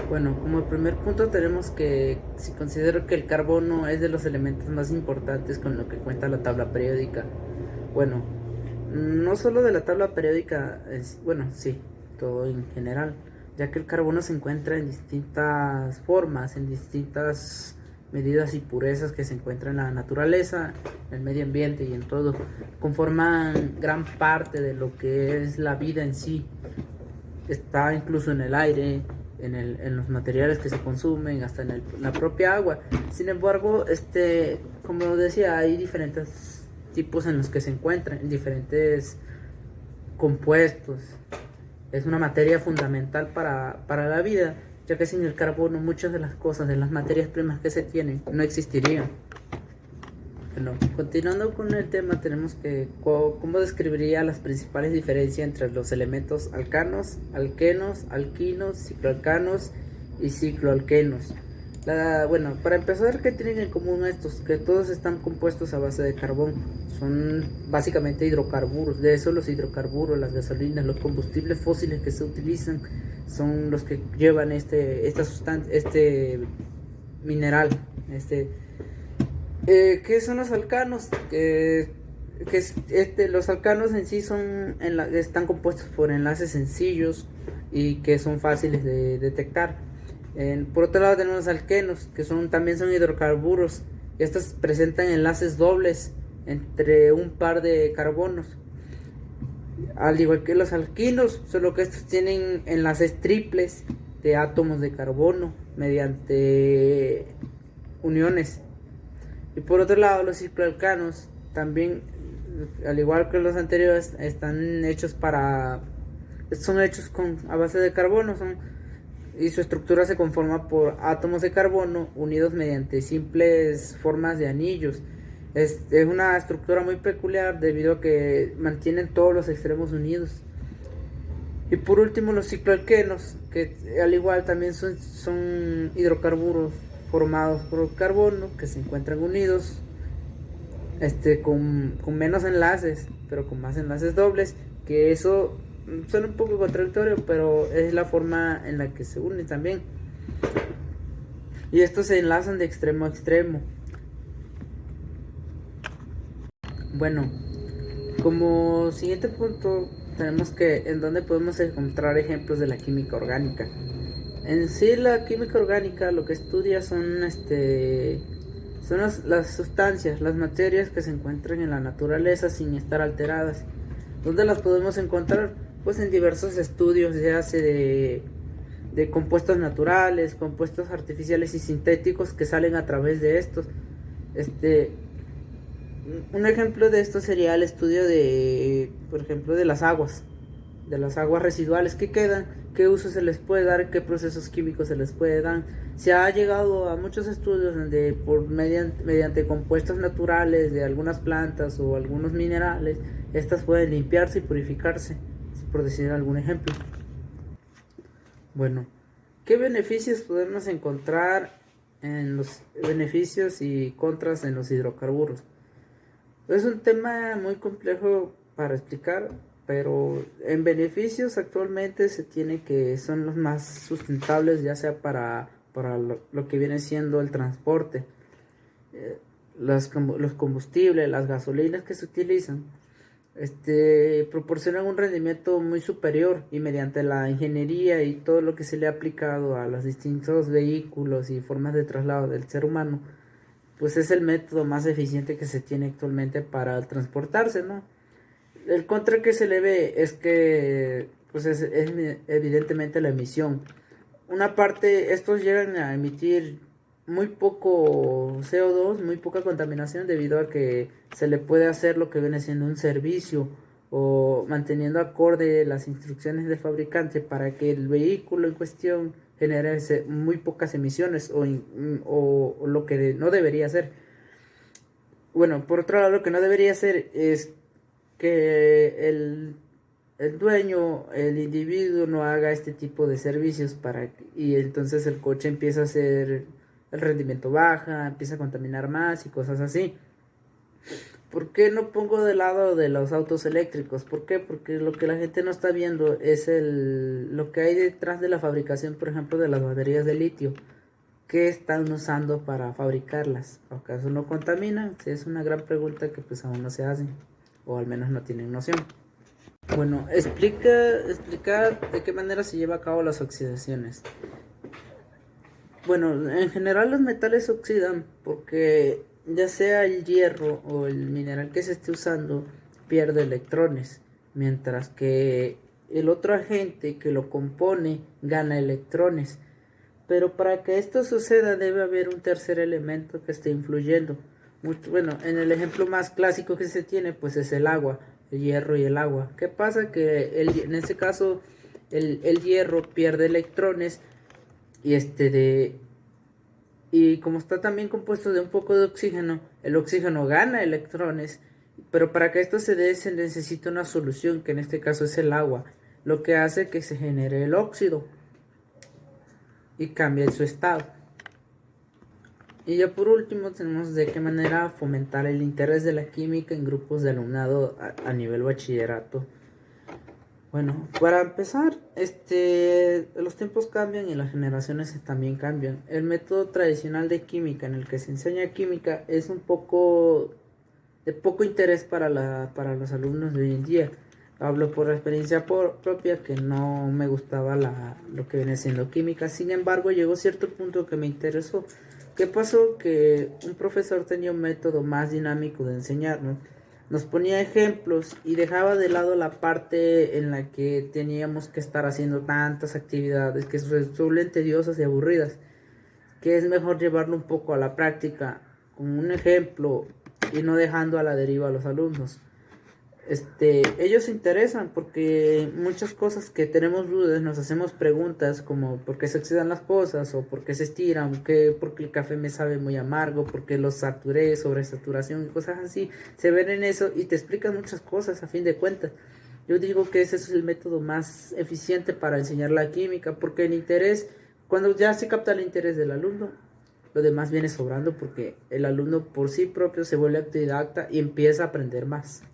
Bueno, como primer punto tenemos que, si considero que el carbono es de los elementos más importantes con lo que cuenta la tabla periódica. Bueno, no solo de la tabla periódica, bueno, sí, todo en general, ya que el carbono se encuentra en distintas formas, en distintas medidas y purezas que se encuentran en la naturaleza, en el medio ambiente y en todo, conforman gran parte de lo que es la vida en sí. Está incluso en el aire, en los materiales que se consumen, hasta en la propia agua. Sin embargo, como decía, hay diferentes tipos en los que se encuentran, diferentes compuestos. Es una materia fundamental para la vida, ya que sin el carbono muchas de las cosas, de las materias primas que se tienen, no existirían. Bueno, continuando con el tema, tenemos que cómo describiría las principales diferencias entre los elementos alcanos, alquenos, alquinos, cicloalcanos y cicloalquenos. Bueno, para empezar, ¿qué tienen en común estos? Que todos están compuestos a base de carbón. Son básicamente hidrocarburos. De eso los hidrocarburos, las gasolinas, los combustibles fósiles que se utilizan son los que llevan esta sustancia, este mineral, ¿qué son los alcanos? Los alcanos en sí están compuestos por enlaces sencillos y que son fáciles de detectar. Por otro lado tenemos alquenos, que también son hidrocarburos. Estos presentan enlaces dobles entre un par de carbonos. Al igual que los alquinos, solo que estos tienen enlaces triples de átomos de carbono mediante uniones. Y por otro lado, los cicloalcanos también, al igual que los anteriores, son hechos a base de carbono, y su estructura se conforma por átomos de carbono unidos mediante simples formas de anillos. Es una estructura muy peculiar debido a que mantienen todos los extremos unidos. Y por último, los cicloalquenos, que al igual también son hidrocarburos formados por carbono que se encuentran unidos, con menos enlaces, pero con más enlaces dobles, que eso suena un poco contradictorio, pero es la forma en la que se unen también. Y estos se enlazan de extremo a extremo. Bueno, como siguiente punto tenemos que en dónde podemos encontrar ejemplos de la química orgánica. En sí, la química orgánica lo que estudia son las sustancias, las materias que se encuentran en la naturaleza sin estar alteradas. ¿Dónde las podemos encontrar? Pues en diversos estudios, ya sea de compuestos naturales, compuestos artificiales y sintéticos que salen a través de estos. Este, un ejemplo de esto sería el estudio por ejemplo, de las aguas residuales que quedan, qué uso se les puede dar, qué procesos químicos se les puede dar. Se ha llegado a muchos estudios donde mediante compuestos naturales de algunas plantas o algunos minerales, estas pueden limpiarse y purificarse, por decir algún ejemplo. Bueno, ¿qué beneficios podemos encontrar en los beneficios y contras en los hidrocarburos? Es un tema muy complejo para explicar, pero en beneficios actualmente se tiene que son los más sustentables, ya sea para lo que viene siendo el transporte, los combustibles, las gasolinas que se utilizan, proporcionan un rendimiento muy superior, y mediante la ingeniería y todo lo que se le ha aplicado a los distintos vehículos y formas de traslado del ser humano, pues es el método más eficiente que se tiene actualmente para transportarse, ¿no? El contra que se le ve es que pues es evidentemente la emisión. Una parte, estos llegan a emitir muy poco CO2, muy poca contaminación, debido a que se le puede hacer lo que viene siendo un servicio, o manteniendo acorde las instrucciones del fabricante para que el vehículo en cuestión genere muy pocas emisiones, o lo que no debería hacer. Bueno, por otro lado, lo que no debería hacer es que el dueño, el individuo, no haga este tipo de servicios y entonces el coche empieza a hacer, el rendimiento baja, empieza a contaminar más y cosas así. ¿Por qué no pongo de lado de los autos eléctricos? ¿Por qué? Porque lo que la gente no está viendo es lo que hay detrás de la fabricación, por ejemplo, de las baterías de litio. ¿Qué están usando para fabricarlas? ¿Acaso no contaminan? Sí, es una gran pregunta que pues aún no se hacen, o al menos no tienen noción. Bueno, explicar de qué manera se lleva a cabo las oxidaciones. Bueno, en general los metales se oxidan porque ya sea el hierro o el mineral que se esté usando pierde electrones, mientras que el otro agente que lo compone gana electrones. Pero para que esto suceda debe haber un tercer elemento que esté influyendo. Bueno, en el ejemplo más clásico que se tiene pues es el agua, el hierro y el agua. ¿Qué pasa? Que en este caso el hierro pierde electrones y y como está también compuesto de un poco de oxígeno, el oxígeno gana electrones, pero para que esto se dé se necesita una solución, que en este caso es el agua, lo que hace que se genere el óxido y cambie su estado. Y ya por último tenemos de qué manera fomentar el interés de la química en grupos de alumnado a nivel bachillerato. Bueno, para empezar, los tiempos cambian y las generaciones también cambian. El método tradicional de química en el que se enseña química es un poco de poco interés para los alumnos de hoy en día. Hablo por experiencia propia que no me gustaba lo que viene siendo química. Sin embargo, llegó cierto punto que me interesó. ¿Qué pasó? Que un profesor tenía un método más dinámico de enseñarnos. Nos ponía ejemplos y dejaba de lado la parte en la que teníamos que estar haciendo tantas actividades que suelen tediosas y aburridas, que es mejor llevarlo un poco a la práctica con un ejemplo y no dejando a la deriva a los alumnos. Ellos se interesan porque muchas cosas que tenemos dudas nos hacemos preguntas como por qué se oxidan las cosas o por qué se estiran, por qué el café me sabe muy amargo, por qué lo saturé, sobresaturación y cosas así. Se ven en eso y te explican muchas cosas a fin de cuentas. Yo digo que ese es el método más eficiente para enseñar la química porque el interés, cuando ya se capta el interés del alumno, lo demás viene sobrando porque el alumno por sí propio se vuelve autodidacta y empieza a aprender más.